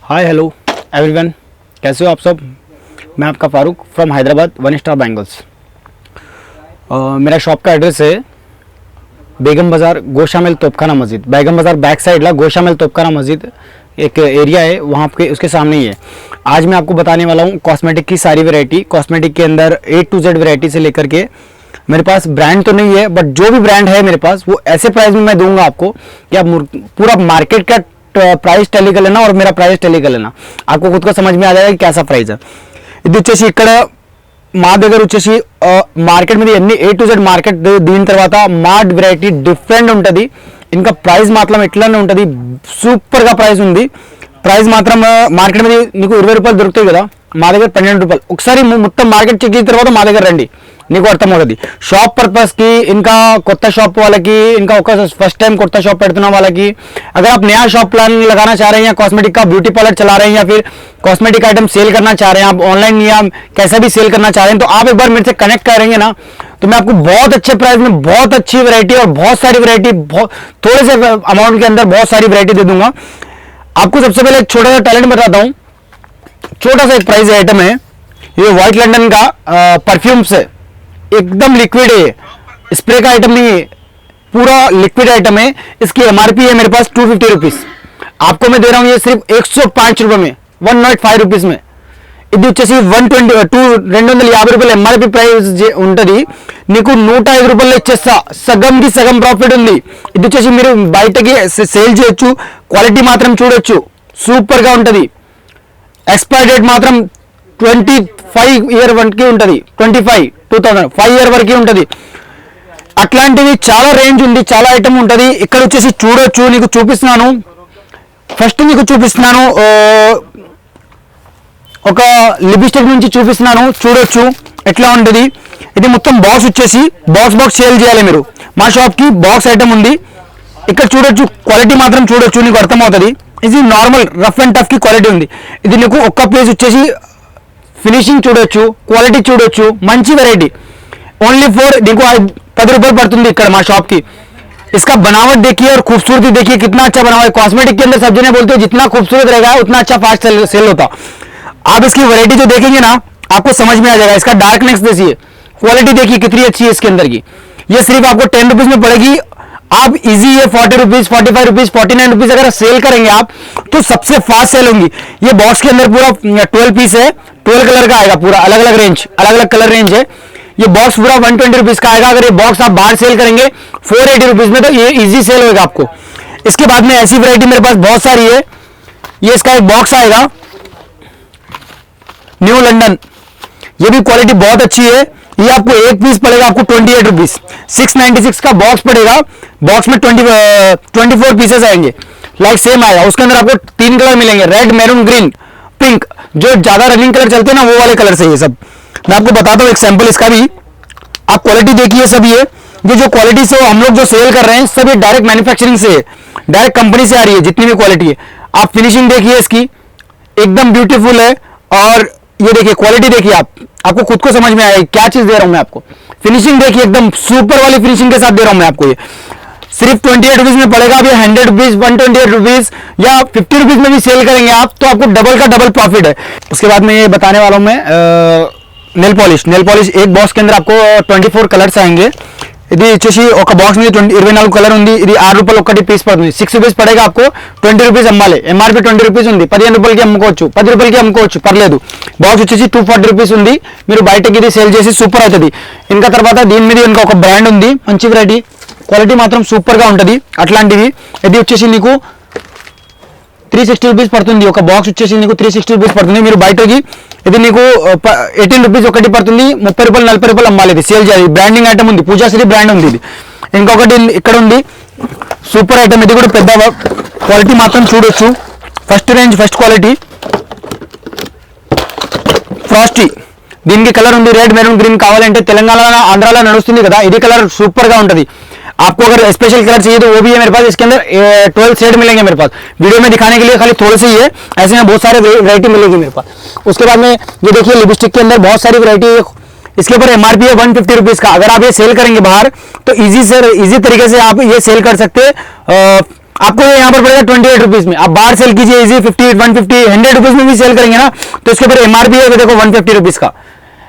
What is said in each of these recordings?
Hi hello everyone, कैसे हो आप सब। मैं आपका Farooq from Hyderabad one star bangles. मेरा शॉप का एड्रेस है बेगम बाज़ार गोशामिल तोपखाना मस्जिद। बेगम बाज़ार बैक साइड ला गोशामिल तोपखाना मस्जिद एक एरिया है, वहाँ के उसके सामने ही है। आज मैं आपको बताने वाला हूँ कॉस्मेटिक की सारी वैरायटी। कॉस्मेटिक के अंदर A to Z वैरायटी से लेकर के, मेरे पास ब्रांड तो नहीं है बट जो भी ब्रांड है मेरे पास वो ऐसे प्राइस में मैं दूंगा आपको कि आप पूरा मार्केट का ప్రైస్ టెలి कर लेना और मेरा प्राइस టెలి कर लेना, आपको खुद को समझ में आ जाएगा कि कैसा प्राइस है। ఇది వచ్చేసి ఇక్కడ మా దగ్గర వచ్చేసి మార్కెట్ మీద అన్ని A to Z మార్కెట్ దీని తర్వాత మార్ట్ వెరైటీ డిఫరెంట్ ఉంటుంది। ఇంకా ప్రైస్ మాత్రం ఎట్లానే ఉంటుంది, సూపర్ గా ప్రైస్ ఉంది। ప్రైస్ మాత్రం మార్కెట్ మీద నీకు 20 రూపాయలు దొరుకుతాయి కదా, మా దగ్గర 12 రూపాయలు। ఒకసారి మొత్తం మార్కెట్ చెక్ చేసిన తర్వాత మా దగ్గర రండి, నీకు అర్థమవుతుంది। షాప్ పర్పస్ की इनका కొత్త షాప్ వాళ్ళకి, इनका ఒక फर्स्ट टाइम కొత్త షాప్ పెడుతున్న వాళ్ళకి, अगर आप नया शॉप प्लान लगाना चाह रहे हैं या कॉस्मेटिक का ब्यूटी पार्लर चला रहे हैं या फिर कॉस्मेटिक आइटम सेल करना चाह रहे हैं, आप ऑनलाइन या कैसा भी सेल करना चाह रहे हैं, तो आप एक बार मेरे से कनेक्ट करेंगे ना तो मैं आपको बहुत अच्छे प्राइस में बहुत अच्छी वैरायटी और बहुत सारी वैरायटी थोड़े से अमाउंट के अंदर बहुत सारी वैरायटी दे दूंगा। आपको सबसे पहले एक छोटा सा टैलेंट बताता हूँ। छोटा सा एक प्राइस आइटम है, ये व्हाइट लंदन का परफ्यूम से एकदम लिक्विड है, स्प्रे का आइटम नहीं है, पूरा लिक्विड आइटम है। इसकी MRP है मेरे पास 250 रुपीज, आपको मैं दे रहा हूँ ये सिर्फ 105 रुपये में, 105 रुपीज में। ఇది వచ్చేసి 250 రూపాయలు MRP ప్రైస్ ఉంటుంది, నీకు 105 రూపాయలు ఇచ్చేస్తా, సగంకి సగం ప్రాఫిట్ ఉంది। ఇది వచ్చేసి మీరు బయటకి సేల్ చేయొచ్చు, క్వాలిటీ మాత్రం చూడొచ్చు, సూపర్ గా ఉంటుంది। ఎక్స్పైరీ డేట్ మాత్రం 25 ఇయర్ వరకు ఉంటుంది, 2005 ఇయర్ వరకు ఉంటుంది। అట్లాంటివి చాలా రేంజ్ ఉంది, చాలా ఐటమ్ ఉంటుంది। ఇక్కడ వచ్చేసి చూడొచ్చు, నీకు చూపిస్తున్నాను। ఫస్ట్ నీకు చూపిస్తున్నాను ఒక లిప్స్టిక్ నుంచి చూపిస్తున్నాను, చూడొచ్చు ఎట్లా ఉంటుంది। ఇది మొత్తం బాక్స్ వచ్చేసి బాక్స్ సేల్ చేయాలి మీరు। మా షాప్ కి బాక్స్ ఐటమ్ ఉంది, ఇక్కడ చూడొచ్చు, క్వాలిటీ మాత్రం చూడొచ్చు, నీకు అర్థమవుతుంది। ఇది నార్మల్ రఫ్ అండ్ టఫ్ కి క్వాలిటీ ఉంది। ఇది నీకు ఒక్క పీస్ వచ్చేసి ఫినిషింగ్ చూడొచ్చు, క్వాలిటీ చూడొచ్చు, మంచి వెరైటీ। ఓన్లీ ఫర్ देखो 10 रुपये पड़ती ఇక్కడ మా షాప్ की। इसका बनावट देखिए और खूबसूरती देखिए, कितना अच्छा बना हुआ है। कॉस्मेटिक के अंदर सब जने बोलते हैं जितना खूबसूरत रहेगा उतना अच्छा फास्ट सेल होता। आप इसकी वैरायटी जो देखेंगे ना आपको समझ में आ जाएगा। इसका डार्कनेस देखिए, क्वालिटी देखिए कितनी अच्छी है इसके अंदर की। ये सिर्फ आपको 10 रुपीज में पड़ेगी। आप इजी है 40 रुपीज, 45 रुपीज, 49 रुपीज अगर सेल करेंगे आप तो सबसे फास्ट सेल होंगी। ये बॉक्स के अंदर पूरा 12 पीस है, 12 कलर का आएगा, पूरा अलग अलग रेंज, अलग अलग कलर रेंज है। ये बॉक्स पूरा 120 रुपीज का आएगा। अगर ये बॉक्स आप बाहर सेल करेंगे 480 रुपीज में तो ये इजी सेल होगा आपको। इसके बाद में ऐसी वैरायटी मेरे पास बहुत सारी है। ये इसका एक बॉक्स आएगा न्यू लंदन, ये भी क्वालिटी बहुत अच्छी है। ये आपको एक पीस पड़ेगा आपको 28 रुपीज, 696 का बॉक्स पड़ेगा। बॉक्स में 24 पीसेस आएंगे, लाइक सेम आएगा। उसके अंदर आपको 3 कलर मिलेंगे, रेड, मैरून, ग्रीन, पिंक। जो ज्यादा रनिंग कलर चलते हैं ना वो वाले कलर से ये सब मैं आपको बताता हूँ। एक सैंपल इसका भी, आप क्वालिटी देखिए सब। ये जो क्वालिटी से हम लोग जो सेल कर रहे हैं सब ये डायरेक्ट मैन्युफैक्चरिंग से है, डायरेक्ट कंपनी से आ रही है जितनी भी क्वालिटी है। आप फिनिशिंग देखिए इसकी, एकदम ब्यूटीफुल है। और ये देखिए क्वालिटी देखिए, आपको खुद को समझ में आएगा क्या चीज दे रहा हूं मैं आपको। फिनिशिंग देखिए, एकदम सुपर वाली फिनिशिंग के साथ दे रहा हूं मैं आपको। ये सिर्फ 28 रुपीज में पड़ेगा। अब ये 100 रुपीज, 128 रुपीज या 50 रुपीज में भी सेल करेंगे आप तो आपको डबल का डबल प्रॉफिट है। उसके बाद में ये बताने वाला हूं मैं नेल पॉलिश। एक बॉक्स के अंदर आपको 24 కలర్స్ आएंगे। ఇది వచ్చేసి ఒక బాక్స్ మీద 24 కలర్ ఉంది। ఇది 6 రూపాయలు ఒకటి పీస్ పడుతుంది, 6 రూపీస్ పడేగా आपको 20 రూపీస్ అమ్మాలి। MRP 20 రూపీస్ ఉంది, 15 రూపాయలకి అమ్ముకోవచ్చు, 10 రూపాయలకి అమ్ముకోవచ్చు, పర్లేదు। బాక్స్ వచ్చేసి 240 రూపీస్ ఉంది, మీరు బయటకి ఇది సేల్ చేసి సూపర్ అవుతుంది। ఇంకా తర్వాత దీని మీద ఇంకా ఒక బ్రాండ్ ఉంది, మంచి వెరైటీ, క్వాలిటీ మాత్రం సూపర్ గా ఉంటుంది అట్లాంటిది। ఇది వచ్చేసి నీకు 360 రూపీస్ పడుతుంది, ఒక బాక్స్ వచ్చేసి నీకు 360 రూపీస్ పడుతుంది। మీరు బయటకి ఇది నీకు 18 రూపీస్ ఒకటి పడుతుంది, 30 రూపాయలు 40 రూపాయలు అమ్మాలి, ఇది సేల్ చేయాలి। బ్రాండింగ్ ఐటమ్ ఉంది, పూజాశ్రీ బ్రాండ్ ఉంది ఇది। ఇంకొకటి ఇక్కడ ఉంది సూపర్ ఐటమ్, ఇది కూడా పెద్ద క్వాలిటీ మాత్రం చూడొచ్చు, first range first quality frosty. దీనికి కలర్ ఉంది రెడ్, మెరూన్, గ్రీన్ కావాలంటే తెలంగాణ ఆంధ్రాలో నడుస్తుంది కదా, ఇది కలర్ సూపర్ గా ఉంటుంది। आपको अगर स्पेशल कलर चाहिए तो वो भी है मेरे पास। इसके अंदर 12 शेड मिलेंगे मेरे पास, वीडियो में दिखाने के लिए खाली थोड़े से ही है, ऐसे में बहुत सारे वैरायटी मिलेगी मेरे पास। उसके बाद में ये देखिए लिपस्टिक के अंदर बहुत सारी वैरायटी। इसके ऊपर MRP है 150 रुपीज का। अगर आप ये सेल करेंगे बाहर तो इजी तरीके से आप ये सेल कर सकते हैं आपको ये यहाँ पर पड़ेगा 28 रुपीज में। आप बाहर सेल कीजिए इजी 58, 150, 100 रुपीज में भी सेल करेंगे ना तो इसके ऊपर एमआरपी है देखो 150 रुपीज का।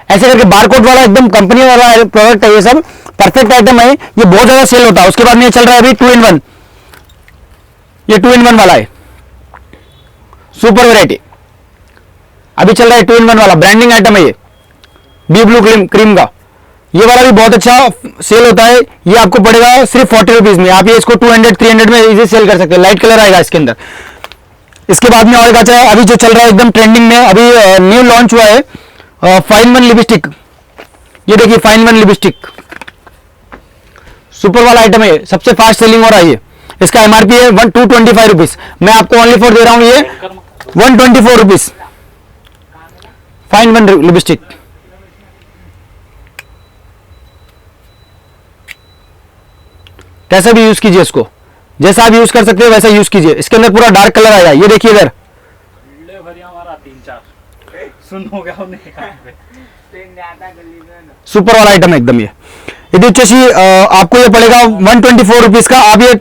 ऐसे करके बारकोड वाला एकदम कंपनी वाला प्रोडक्ट है, ये सब परफेक्ट आइटम है, ये बहुत ज्यादा सेल होता है। उसके बाद में ये चल रहा है अभी 2 in 1, ये 2 in 1 वाला है, सुपर वैरायटी अभी चल रहा है 2 in 1 वाला, ब्रांडिंग आइटम है ये, बी ब्लू क्रीम का, ये वाला भी बहुत अच्छा सेल होता है। ये आपको पड़ेगा सिर्फ 40 रुपीज में। आप ये इसको 200, 300 में इजी सेल कर सकते हैं। लाइट कलर आएगा इसके अंदर। इसके बाद में और एक अच्छा है अभी जो चल रहा है एकदम ट्रेंडिंग में, अभी न्यू लॉन्च हुआ है फाइन वन लिपस्टिक। ये देखिए फाइन वन लिपस्टिक सुपर वाला आइटम है, सबसे फास्ट सेलिंग हो रहा है ये। इसका एमआरपी है 225 रुपीज, मैं आपको ओनली फॉर दे रहा हूं ये 124 रुपीज। फाइन वन लिपस्टिक कैसे भी यूज कीजिए इसको, जैसा आप यूज कर सकते हैं वैसा यूज कीजिए। इसके अंदर पूरा डार्क कलर आएगा, ये देखिए इधर सुपर वाला आइटम है एकदम। ये ఇది వచ్చేసి आपको ये पड़ेगा 124 रुपीज का। आप ये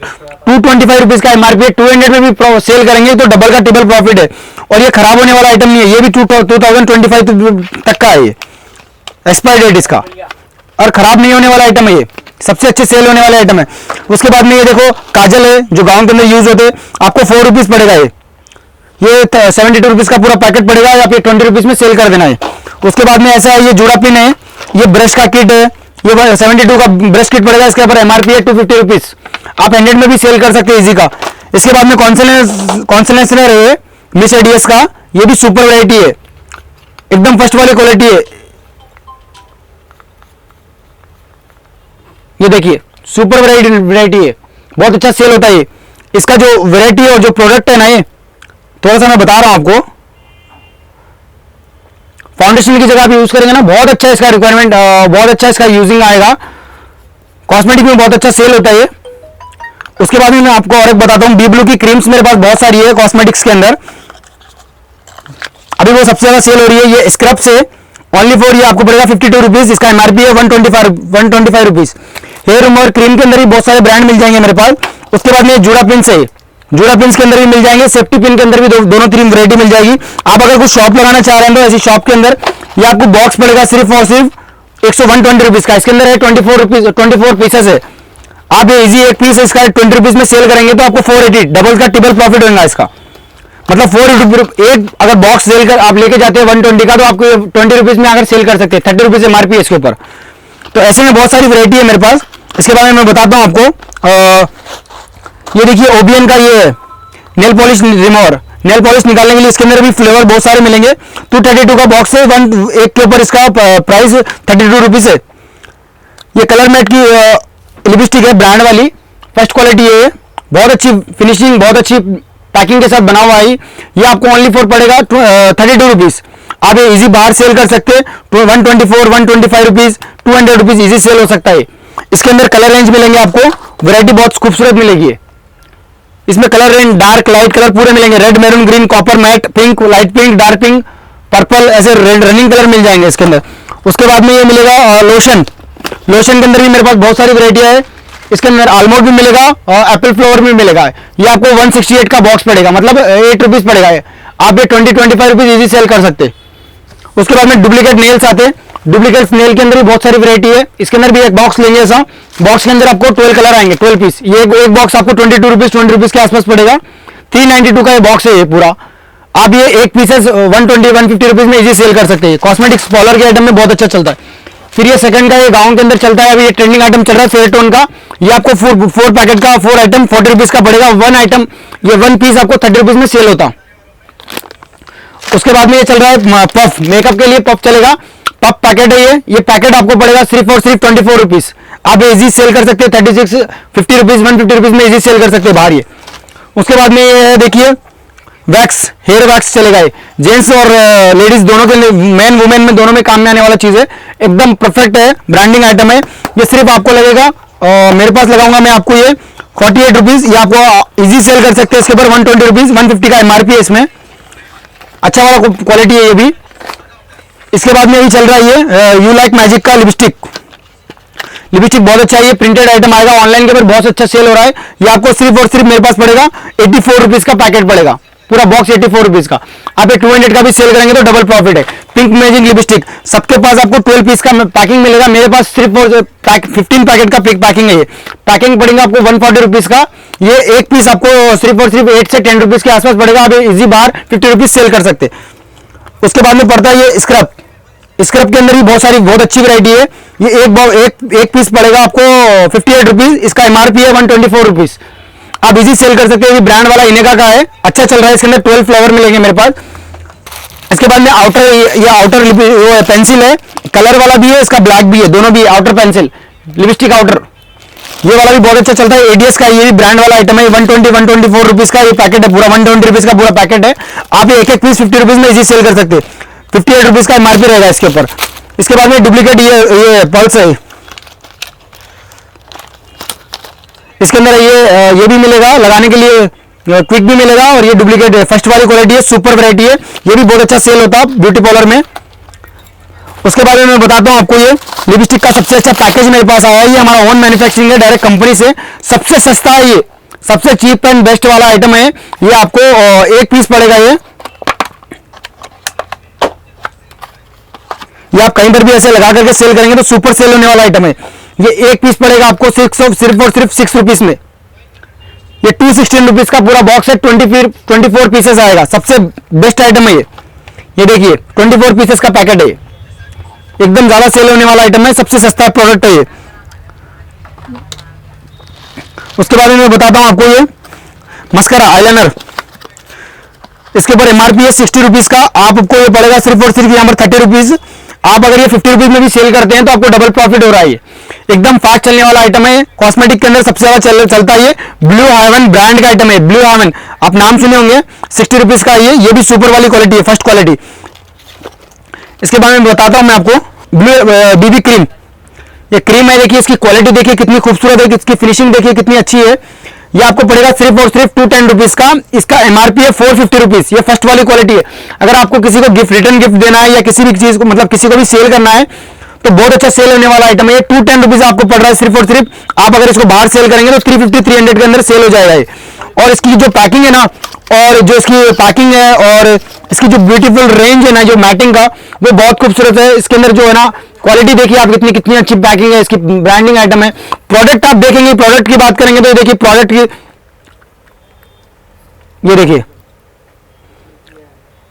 225 रुपीज का एमआरपी है, 200 में भी सेल करेंगे तो डबल का ट्रिपल प्रॉफिट है। और ये खराब होने वाला आइटम नहीं है, ये भी 2025 तक का है, ये एक्सपायर डेट इसका, और खराब नहीं होने वाला आइटम है, ये सबसे अच्छे सेल होने वाला आइटम है। उसके बाद में ये देखो काजल है जो गाउन के अंदर यूज होते हैं, आपको 4 रुपीज पड़ेगा ये 72 रुपीज का पूरा पैकेट पड़ेगा, आप ये 20 रुपीज में सेल कर देना है। उसके बाद में ऐसा है ये जूड़ा पिन है, ये ब्रश का किट है, ये 72 का ब्रश किट पड़ेगा, इसके ऊपर एमआरपी है 250 रुपीज। आप 100 में भी सेल कर सकते हैं इजी का। इसके बाद में कॉन्सलेंसर है मिस एडीएस का, ये भी सुपर वैरायटी है, एकदम फर्स्ट वाली क्वालिटी है। ये देखिए सुपर वैरायटी है, बहुत अच्छा सेल होता है। इसका जो वैरायटी और जो प्रोडक्ट है ना, ये थोड़ा सा मैं बता रहा हूं आपको, फाउंडेशन की जगह आप यूज करेंगे ना बहुत अच्छा इसका रिक्वायरमेंट, बहुत अच्छा इसका यूजिंग आएगा। कॉस्मेटिक में बहुत अच्छा सेल होता है। उसके बाद में मैं आपको और एक बताता हूं, बी ब्लू की क्रीम्स मेरे पास बहुत सारी है कॉस्मेटिक्स के अंदर, अभी वो सबसे ज्यादा सेल हो रही है। ये स्क्रब्स है ओनली फॉर, ये आपको पड़ेगा 52 रुपीज, इसका एमआरपी है 125 रुपीज। हेयर रिमूवर क्रीम के अंदर भी बहुत सारे ब्रांड मिल जाएंगे मेरे पास। उसके बाद में जूड़ा पिन है, जूड़ा पिन के अंदर भी मिल जाएंगे, सेफ्टी पिन के अंदर भी दोनों 3 वैरायटी मिल जाएगी। आप अगर कुछ शॉप लगाना चाह रहे हैं तो ऐसी शॉप के अंदर ये आपको बॉक्स पड़ेगा सिर्फ और सिर्फ 120 रुपीज का। इसके अंदर है 24 पीसेस है। आप ये इजी एक पीस इसका 20 रुपीज में सेल करेंगे तो आपको 480 डबल का ट्रिपल प्रॉफिट होगा इसका, मतलब 480 एक अगर बॉक्स सेल कर आप लेके जाते हैं 120 का, तो आपको 20 रुपीज में अगर सेल कर सकते हैं, 30 रुपीज एमआरपी है इसके ऊपर। तो ऐसे में बहुत सारी वैरायटी है मेरे पास। इसके बारे में मैं बताता हूं आपको, ये देखिए ओबियन का ये nail polish remover, nail polish निकालने के लिए इसके अंदर भी फ्लेवर बहुत सारे मिलेंगे। 232 का बॉक्स है, एक के ऊपर इसका प्राइस 32 रुपीज है। ये कलर मैट की लिपस्टिक है, ब्रांड वाली, फर्स्ट क्वालिटी है, बहुत अच्छी फिनिशिंग, बहुत अच्छी पैकिंग के साथ बना हुआ है। ये आपको ओनली फॉर पड़ेगा 32 रुपीज। आप ये इजी बाहर सेल कर सकते हैं 124, 125 रुपीज, 200 रुपीज इजी सेल हो सकता है। इसके अंदर कलर रेंज मिलेंगे आपको, वैरायटी बहुत खूबसूरत मिलेगी। इसमें colour range dark light colour पूरे मिलेंगे, red, maroon, green, copper, matte, pink, light pink, dark pink, purple, ऐसे रेड रनिंग कलर मिल जाएंगे इसके अंदर। उसके बाद में ये मिलेगा लोशन, लोशन के अंदर भी मेरे पास बहुत सारी वैरायटियां है। इसके अंदर आलमोंड भी मिलेगा और एप्पल फ्लेवर भी मिलेगा। ये आपको 168 का बॉक्स पड़ेगा, मतलब 8 रुपीज पड़ेगा। आप ये 20-25 रुपीज इजी सेल कर सकते हैं। उसके बाद में डुप्लीकेट नेल्स आते हैं, डुप्लीकेट नेल के अंदर भी बहुत सारी वैरायटी है। इसके अंदर भी एक बॉक्स लेंगे ऐसा, बॉक्स के अंदर आपको 12 कलर आएंगे, 12 पीस। ये एक बॉक्स आपको 22 रुपीज, 20 रुपीज के आसपास पड़ेगा। 392 का ये बॉक्स है ये पूरा। आप ये एक पीसेस 120-150 रुपीज में इजी सेल कर सकते हैं। कॉस्मेटिक्स पॉलर के आइटम में बहुत अच्छा चलता है। फिर ये सेकंड का ये गाउन के अंदर चलता है, अभी ये ट्रेंडिंग आइटम चल रहा है फेयर टोन का। ये आपको 4 पैकेट का 4 आइटम 40 रुपीज का पड़ेगा। 1 आइटम ये 1 पीस आपको 30 रुपीज में सेल होता। उसके बाद में ये चल रहा है पफ, मेकअप के लिए पफ चलेगा, पफ पैकेट है ये पैकेट आपको पड़ेगा सिर्फ और सिर्फ 24 रुपीज। आप इजी सेल कर सकते हैं 36, 50 रुपीज, 150 रुपीज में इजी सेल कर सकते हैं बाहर ये। उसके बाद में ये देखिए वैक्स, हेयर वैक्स चलेगा, ये जेंट्स और लेडीज दोनों के लिए, मैन वुमेन में दोनों में काम में आने वाला चीज है, एकदम परफेक्ट है, ब्रांडिंग आइटम है। ये सिर्फ आपको लगेगा मेरे पास लगाऊंगा मैं आपको ये 48 रुपीज। ये आपको इजी सेल कर सकते हैं। इसके ऊपर 120 रुपीज, 150 का एमआरपी है इसमें, अच्छा वाला क्वालिटी है ये भी। इसके बाद में यही चल रहा है ये यू लाइक मैजिक का लिपस्टिक। लिपस्टिक बहुत अच्छा है, ये प्रिंटेड आइटम आएगा, ऑनलाइन के ऊपर बहुत अच्छा सेल हो रहा है। ये आपको सिर्फ और सिर्फ मेरे पास पड़ेगा 84 रुपीज का पैकेट पड़ेगा, पूरा बॉक्स 84 रुपीज का। आप ये 200 का भी सेल करेंगे तो डबल प्रॉफिट है। पिंक मैजिक लिपस्टिक सबके पास आपको 12 पीस का पैकिंग मिलेगा, मेरे पास सिर्फ और 15 पैकेट का पैकिंग है। ये पैकिंग पड़ेगा आपको 140 रुपीज का। ये एक पीस आपको सिर्फ और सिर्फ 8 से 10 रुपीज के आसपास पड़ेगा। आप इजी बाहर 50 रुपीज सेल कर सकते। उसके बाद में पड़ता है ये स्क्रब। स्क्रब के अंदर भी बहुत अच्छी वैरायटी है। ये एक पीस पड़ेगा आपको 58 रुपीज, इसका एमआरपी है 124 रुपीज। आप इजी सेल कर सकते हैं। ये ब्रांड वाला इनेका का है, अच्छा चल रहा है। इसके अंदर 12 फ्लेवर मिलेंगे मेरे पास। इसके बाद में आउटर वो पेंसिल है, कलर वाला भी है, इसका ब्लैक भी है, दोनों भी आउटर पेंसिल लिपस्टिक आउटर, ये वाला भी बहुत अच्छा चलता है। एडीएस का ये भी ब्रांड वाला आइटम है। 124 रुपीज का ये पैकेट है, पूरा 120 रुपीज का पूरा पैकेट है। आप ये एक पीस 50 रुपीज में इजी सेल कर सकते हैं। 58 रुपीज का एमआरपी रहेगा इसके ऊपर। इसके बाद में डुप्लीकेट ये पल्स है, इसके अंदर ये भी मिलेगा लगाने के लिए, क्विक भी मिलेगा। और ये डुप्लीकेट है, फर्स्ट वाली क्वालिटी है, सुपर वैरायटी है। ये भी बहुत अच्छा सेल होता है ब्यूटी पार्लर में। उसके बारे में मैं बताता हूं आपको। ये लिपस्टिक का सबसे अच्छा पैकेज मेरे पास आया है। ये हमारा ओन मैन्युफैक्चरिंग है, डायरेक्ट कंपनी से। सबसे सस्ता है, ये सबसे चीप एंड बेस्ट वाला आइटम है। ये आपको एक पीस पड़ेगा। ये आप कहीं पर भी ऐसे लगा करके सेल करेंगे तो सुपर सेल होने वाला आइटम है। ये एक पीस पड़ेगा आपको सिर्फ और सिर्फ 6 रुपीज में। ये 216 रुपीज का पूरा बॉक्स है, 24 पीसेस आएगा। सबसे बेस्ट आइटम है ये देखिए 24 पीसेस का पैकेट है। एकदम ज्यादा सेल होने वाला आइटम है, सबसे सस्ता प्रोडक्ट है ये। उसके बारे में बताता हूं आपको। ये मस्करा आईलाइनर, इसके ऊपर एमआरपी है 60 रुपीज का। आपको ये पड़ेगा सिर्फ और सिर्फ यहाँ पर 30 रुपीज। आप अगर ये 50 रुपीज में भी सेल करते हैं तो आपको डबल प्रॉफिट हो रहा है। ये एकदम फास्ट चलने वाला आइटम है। कॉस्मेटिक के अंदर सबसे ज्यादा चलता है। ये ब्लू हेवन ब्रांड का आइटम है। ब्लू हेवन आप नाम सुने होंगे, 60 रुपीज का। ये भी सुपर वाली क्वालिटी है, फर्स्ट क्वालिटी। इसके बारे में बताता हूं मैं आपको। ब्लू बीबी क्रीम, ये क्रीम है, देखिए इसकी क्वालिटी देखिए कितनी खूबसूरत है, इसकी फिनिशिंग देखिए कितनी अच्छी है। ये आपको पड़ेगा सिर्फ और सिर्फ 210 रुपीज का। इसका एमआरपी है 450 रुपीज। ये फर्स्ट वाली क्वालिटी है। अगर आपको किसी को रिटर्न गिफ्ट देना है या किसी भी चीज को मतलब किसी को भी सेल करना है तो बहुत अच्छा सेल होने वाला आइटम है। 210 रुपीज आपको पड़ रहा है सिर्फ और सिर्फ। आप अगर इसको बाहर सेल करेंगे तो 350-300 के अंदर सेल हो जाएगा ये। और इसकी जो पैकिंग है ना, और जो इसकी पैकिंग है और इसकी जो ब्यूटीफुल रेंज है ना, जो मैटिंग का, वो बहुत खूबसूरत है। इसके अंदर जो है ना क्वालिटी देखिए आप कितनी अच्छी पैकिंग है, इसकी ब्रांडिंग आइटम है। प्रोडक्ट आप देखेंगे, प्रोडक्ट की बात करेंगे तो देखिए प्रोडक्ट की ये देखिए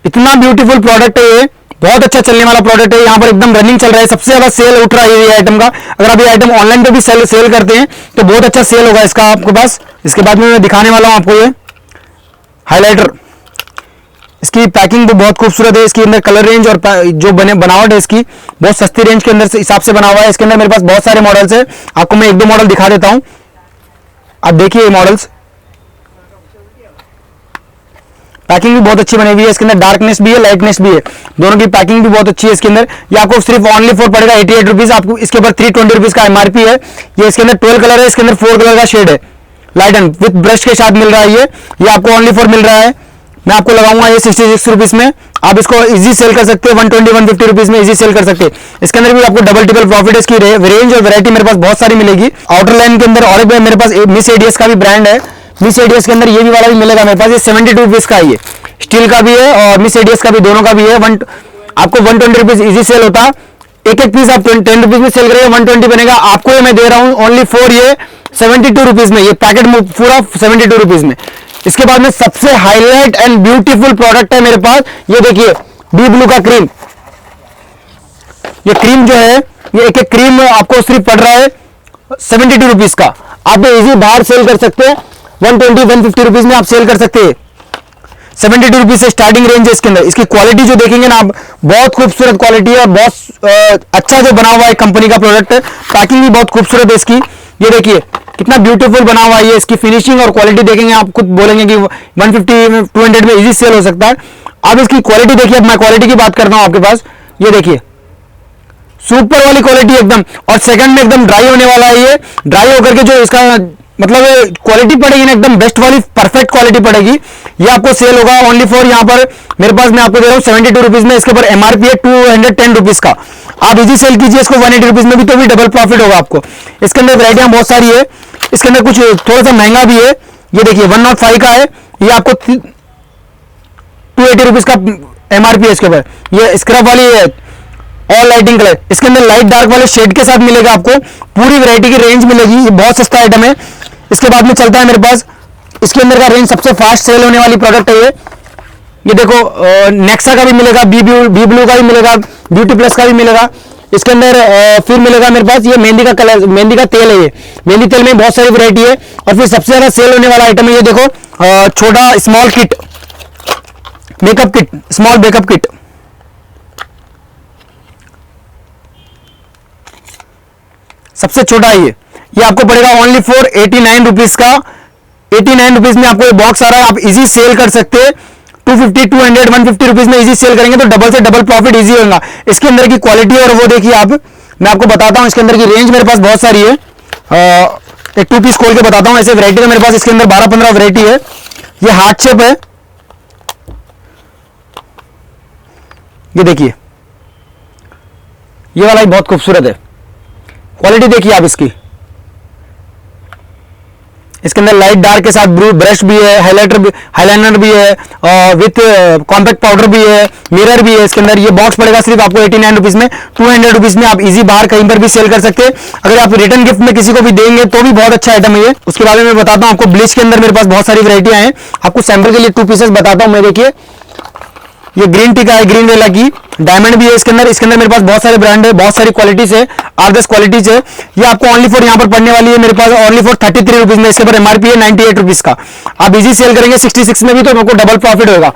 इतना ब्यूटीफुल प्रोडक्ट है। ये बहुत अच्छा चलने वाला प्रोडक्ट है। यहाँ पर एकदम रनिंग चल रहा है, सबसे ज्यादा सेल उठ रहा है ये आइटम का। अगर आप ये आइटम ऑनलाइन पे भी सेल करते हैं तो बहुत अच्छा सेल होगा इसका आपके पास। इसके बाद में मैं दिखाने वाला हूं आपको ये हाइलाइटर। इसकी पैकिंग भी बहुत खूबसूरत है। इसके अंदर कलर रेंज और जो बनावट है इसकी बहुत सस्ती रेंज के अंदर से हिसाब से बना हुआ है। इसके अंदर मेरे पास बहुत सारे मॉडल्स है, आपको मैं 1-2 मॉडल दिखा देता हूं। आप देखिए ये मॉडल्स, पैकिंग भी बहुत अच्छी बनी हुई है। इसके अंदर डार्कनेस भी है, लाइटनेस भी है, दोनों की पैकिंग भी बहुत अच्छी है। इसके अंदर ये आपको सिर्फ ओनली फॉर पड़ेगा 88 रुपीज। आपको इसके ऊपर 320 रुपीज का एमआरपी है। ये इसके अंदर 12 कलर है, इसके अंदर 4 कलर का शेड है, लाइट एंड विथ ब्रश के साथ मिल रहा है। ये आपको ओनली फॉर मिल रहा है। मैं आपको लगाऊंगा ये 66 रुपीज में। आप इसको इजी सेल कर सकते हैं, 120-150 रुपीज में इजी सेल कर सकते हैं। इसके अंदर भी आपको डबल ट्रिपल प्रॉफिट है। इसकी रेंज और वैरायटी मेरे पास बहुत सारी मिलेगी। आउटर लाइन के अंदर और एक मेरे पास मिस एडीएस का भी ब्रांड है। मिस एडीएस के अंदर ये भी वाला भी मिलेगा मेरे पास। ये 72 रुपीज का है, ये स्टील का भी है और मिस एडीएस का भी, दोनों का भी है। आपको 120 रुपीज इजी सेल होता। एक पीस आप 10 रुपीज में सेल करेंगे 120 बनेगा। आपको ये मैं दे रहा हूं ओनली फॉर ये 72 रुपीज में। ये पैकेट पूरा 72 रुपीज में। इसके बाद में सबसे हाईलाइट एंड ब्यूटीफुल प्रोडक्ट है मेरे पास। ये देखिए बी ब्लू का क्रीम। ये क्रीम जो है, ये एक क्रीम आपको सिर्फ पड़ रहा है 72 रुपीज का। आप इजी बाहर सेल कर सकते हैं, 120-150 रुपीज में आप सेल कर सकते हैं। 72 रुपीज से स्टार्टिंग रेंज है इसके अंदर। इसकी क्वालिटी जो देखेंगे ना आप, बहुत खूबसूरत क्वालिटी है, बहुत अच्छा जो बना हुआ है कंपनी का प्रोडक्ट है। पैकिंग भी बहुत खूबसूरत है इसकी। ये देखिए कितना ब्यूटीफुल बना हुआ है। ये इसकी फिनिशिंग और क्वालिटी देखेंगे आप खुद बोलेंगे कि 150-200 में इजी सेल हो सकता है। आप इसकी क्वालिटी देखिए, अब मैं क्वालिटी की बात करता हूं आपके पास। ये देखिए सुपर वाली क्वालिटी एकदम, और सेकंड में एकदम ड्राई होने वाला है। ये ड्राई होकर के जो इसका मतलब क्वालिटी पड़ेगी ना, एकदम बेस्ट वाली परफेक्ट क्वालिटी पड़ेगी। ये आपको सेल होगा ओनली फॉर, यहाँ पर मेरे पास मैं आपको दे रहा हूँ 72 रुपीज में। इसके ऊपर एमआरपी है 210 रुपीज का। आप इजी सेल कीजिए इसको 180 रुपीज में भी, तो भी डबल प्रॉफिट होगा आपको। इसके अंदर वैरायटियां बहुत सारी है, इसके अंदर कुछ थोड़ा सा महंगा भी है। ये देखिए 105 का है, ये आपको 280 रुपीज का एमआरपी है इसके ऊपर। ये स्क्रब वाली है ऑल लाइटिंग कलर, इसके अंदर लाइट डार्क वाले शेड के साथ मिलेगा आपको, पूरी वैरायटी की रेंज मिलेगी। ये बहुत सस्ता आइटम है। इसके बाद में चलता है मेरे पास, इसके अंदर का रेंज सबसे फास्ट सेल होने वाली प्रोडक्ट है ये देखो नेक्सा का भी मिलेगा, बी ब्लू का भी मिलेगा, ब्यूटी प्लस का भी मिलेगा। इसके अंदर फिर मिलेगा मेरे पास ये मेहंदी का कलर, मेहंदी का तेल है। ये मेहंदी तेल में बहुत सारी वैरायटी है। और फिर सबसे ज्यादा सेल होने वाला आइटम है ये देखो छोटा small kit, makeup kit, small makeup kit. सबसे छोटा है ये आपको पड़ेगा ओनली फॉर 89 रुपीज का। 89 रुपीज में आपको ये बॉक्स आ रहा है। आप इजी सेल कर सकते हैं, 250, 200, 150 रुपीज में इजी सेल करेंगे तो डबल से डबल प्रॉफिट इजी होगा। इसके अंदर की क्वालिटी और वो देखिए आप, मैं आपको बताता हूं। इसके अंदर की रेंज मेरे पास बहुत सारी है। एक 2 पीस खोल के बताता हूं। ऐसे वैरायटी का मेरे पास इसके अंदर 12-15 वैरायटी है। ये हार्ट शेप है, ये देखिए ये वाला ही बहुत खूबसूरत है। क्वालिटी देखिए आप इसकी। इसके अंदर लाइट डार्क के साथ ब्लू ब्रश भी है, हाइलाइटर भी, हाइलाइनर भी है, विथ कॉम्पैक्ट पाउडर भी है, मिरर भी है। इसके अंदर ये बॉक्स पड़ेगा सिर्फ आपको 89 रुपीज में। 200 रुपीज में आप इजी बाहर कहीं पर भी सेल कर सकते हैं। अगर आप रिटर्न गिफ्ट में किसी को भी देंगे तो भी बहुत अच्छा आइटम है ये। उसके बारे में बताता हूं आपको। ब्लीच के अंदर मेरे पास बहुत सारी वैरायटियां हैं। आपको सैंपल के लिए 2 पीसेस बताता हूं मैं। देखिए ये ग्रीन टी का है, ग्रीन वेला की डायमंड भी है इसके अंदर। इसके अंदर मेरे पास बहुत सारे ब्रांड है, बहुत सारी क्वालिटीज है, 8-10 क्वालिटीज है। ये आपको ओनली फॉर यहाँ पर पड़ने वाली है मेरे पास ओनली फॉर 33 रुपीज में। इसके ऊपर एमआरपी है 98 रुपीज का। आप इजी सेल करेंगे 66 में भी तो आपको डबल प्रॉफिट होगा।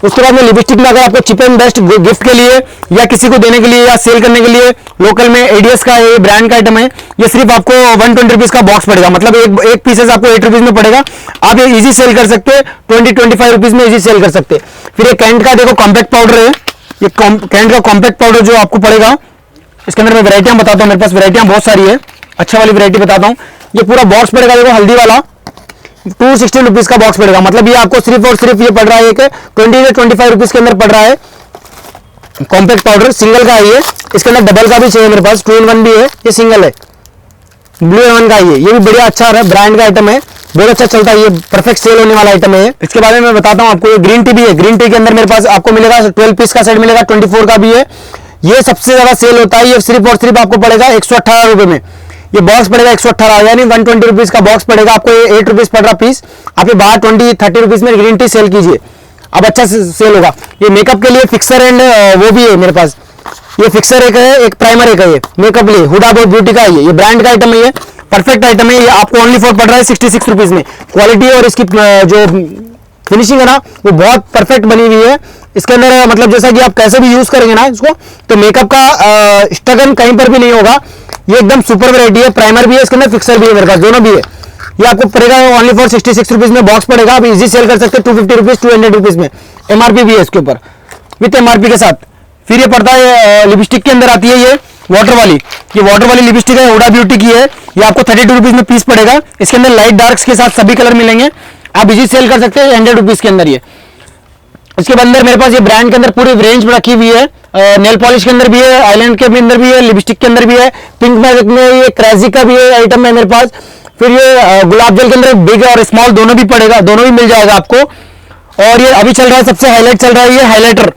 उसके बाद में लिपस्टिक में अगर आपको चीप एंड बेस्ट गिफ्ट के लिए या किसी को देने के लिए या सेल करने के लिए, लोकल में एडीएस का ये ब्रांड का आइटम है। ये सिर्फ आपको 120 रुपीज का बॉक्स पड़ेगा, मतलब एक पीसेस आपको 8 रुपीज में पड़ेगा। आप ये इजी सेल कर सकते हैं, 20-25 रुपीज में इजी सेल कर सकते हैं। फिर ये कैंट का देखो कॉम्पैक्ट पाउडर है, ये कैंट का कॉम्पैक्ट पाउडर जो आपको पड़ेगा। इसके अंदर मैं वैरायटियां बताता हूं, मेरे पास वैरायटियां बहुत सारी है। अच्छा वाली वैरायटी बताता हूं। ये पूरा बॉक्स पड़ेगा देखो हल्दी वाला, 260 रुपीज का बॉक्स पड़ेगा। मतलब ये आपको सिर्फ और सिर्फ ये पड़ रहा है 20-25 रुपीज के अंदर पड़ रहा है। कॉम्पैक्ट पाउडर सिंगल का है ये। इसके अंदर डबल का भी चाहिए मेरे पास, 2-in-1 भी है, ये सिंगल है। ब्लू हेवन का ये भी बढ़िया अच्छा है, ब्रांड का आइटम है, बहुत अच्छा चलता है। ये परफेक्ट सेल होने वाला आइटम है। इसके बारे में मैं बताता हूं आपको। ये ग्रीन टी भी है। ग्रीन टी के अंदर मेरे पास आपको मिलेगा 12 पीस का सेट मिलेगा, 24 का भी है। ये सबसे ज्यादा सेल होता है। ये सिर्फ और सिर्फ आपको पड़ेगा 118 रुपए में। ये बॉक्स पड़ेगा 118, यानी 120 रुपीज का बॉक्स पड़ेगा आपको। ये 8 रुपीज पड़ रहा पीस। आप ये बाहर 20-30 रुपीज में ग्रीन टी सेल कीजिए, अब अच्छा सेल होगा। ये मेकअप के लिए फिक्सर एंड वो भी है मेरे पास। ये फिक्सर एक है, एक प्राइमर एक है। ये मेकअप लिए हुडा ब्यूटी का है, ये ब्रांड का आइटम है। ये परफेक्ट आइटम है। ये आपको ओनली फॉर पड़ रहा है 66 रुपीज में। क्वालिटी और इसकी जो फिनिशिंग है ना वो बहुत परफेक्ट बनी हुई है। इसके अंदर मतलब जैसा कि आप कैसे भी यूज करेंगे ना इसको, तो मेकअप का स्ट्रगल कहीं पर भी नहीं होगा। ये एकदम सुपर वैरायटी है। प्राइमर भी है इसके अंदर, फिक्सर भी है मेरे पास, दोनों भी है। ये आपको पड़ेगा ओनली फॉर 66 रुपीज में बॉक्स पड़ेगा। आप इजी सेल कर सकते हैं 250 रुपीज, 200 रुपीज में। एमआरपी भी है इसके ऊपर विथ एमआरपी के साथ। फिर ये पड़ता है लिपस्टिक के अंदर आती है ये वाटर वाली। ये वाटर वाली लिपस्टिक है, हुडा ब्यूटी की है। ये आपको 32 रुपीज में पीस पड़ेगा। इसके अंदर लाइट डार्क्स के साथ सभी कलर मिलेंगे। आप इजी सेल कर सकते हैं 100 रुपीज के अंदर ये। इसके अंदर मेरे पास ये ब्रांड के अंदर पूरी रेंज रखी हुई है। नेल पॉलिश के अंदर भी है, आईलैंड के अंदर भी है, लिपस्टिक के अंदर भी है, पिंक मैजिक में ये क्रेजी का भी है आइटम है मेरे पास। फिर ये गुलाब जल के अंदर बिग और स्मॉल दोनों भी पड़ेगा, दोनों भी मिल जाएगा आपको। और ये अभी चल रहा है, सबसे हाईलाइट चल रहा है ये हाईलाइटर,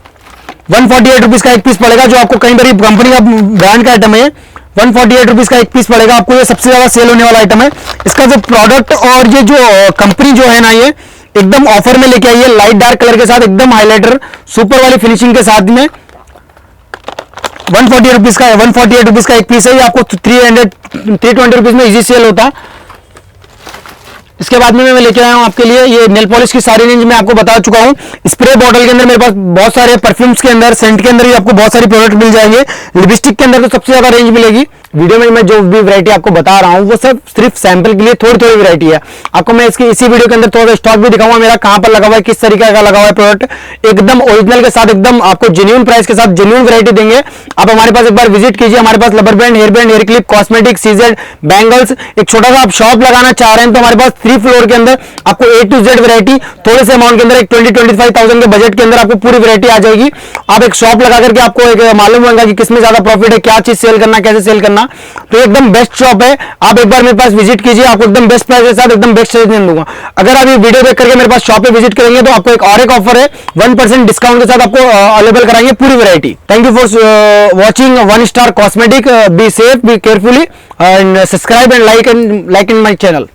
148 रुपीज का एक पीस पड़ेगा, जो आपको कहीं पर कंपनी का ब्रांड का आइटम है। 148 रुपीज का एक पीस पड़ेगा आपको। ये सबसे ज्यादा सेल होने वाला आइटम है। इसका जो प्रोडक्ट और ये जो कंपनी जो है ना, ये एकदम ऑफर में लेके आई है, लाइट डार्क कलर के साथ एकदम हाइलाइटर सुपर वाली फिनिशिंग के साथ में। 148 रुपीज का है, 148 रुपीज का एक पीस है। ये आपको 320 रुपीज में इजी सेल होता। इसके बाद में मैं लेके आया हूं आपके लिए ये नेल पॉलिश की सारी रेंज में आपको बता चुका हूं। स्प्रे बॉटल के अंदर मेरे पास बहुत सारे, परफ्यूम्स के अंदर, सेंट के अंदर भी आपको बहुत सारी प्रोडक्ट मिल जाएंगे। लिपस्टिक के अंदर तो सबसे ज्यादा रेंज मिलेगी। वीडियो में मैं जो भी वैरायटी आपको बता रहा हूँ वो सब सिर्फ सैंपल के लिए थोड़ी थोड़ी वैरायटी है। आपको मैं इसकी इसी वीडियो के अंदर थोड़ा स्टॉक भी दिखाऊंगा मेरा कहां पर लगा हुआ है, किस तरीके का लगा हुआ है प्रोडक्ट, एकदम ओरिजिनल के साथ, एकदम आपको जेन्युइन प्राइस के साथ जेन्युइन वैरायटी देंगे। आप हमारे पास एक बार विजिट कीजिए। हमारे पास rubber band, hair clip, cosmetic, CZ, bangles, एक छोटा सा आप शॉप लगाना चाह रहे हैं तो हमारे पास 3 फ्लोर के अंदर आपको A to Z वैरायटी थोड़े से अमाउंट के अंदर, एक 20-25,000 के बजट के अंदर आपको पूरी वैरायटी आ जाएगी। आप एक शॉप लगा करके आपको एक मालूम होगा कि किसमें ज्यादा प्रॉफिट है, क्या चीज सेल करना, कैसे सेल करना। तो एकदम बेस्ट शॉप है, आप एक बार मेरे पास विजिट कीजिए, आपको एकदम बेस्ट प्राइस के साथ एकदम बेस्ट सजेशन दूंगा। अगर आप ये वीडियो देख करके मेरे पास शॉप पे विजिट करेंगे तो आपको एक ऑफर है, 1% डिस्काउंट के साथ आपको अवेलेबल कराएंगे पूरी variety. Thank you for watching one star cosmetic. Be safe, be carefully, and subscribe and like in my channel.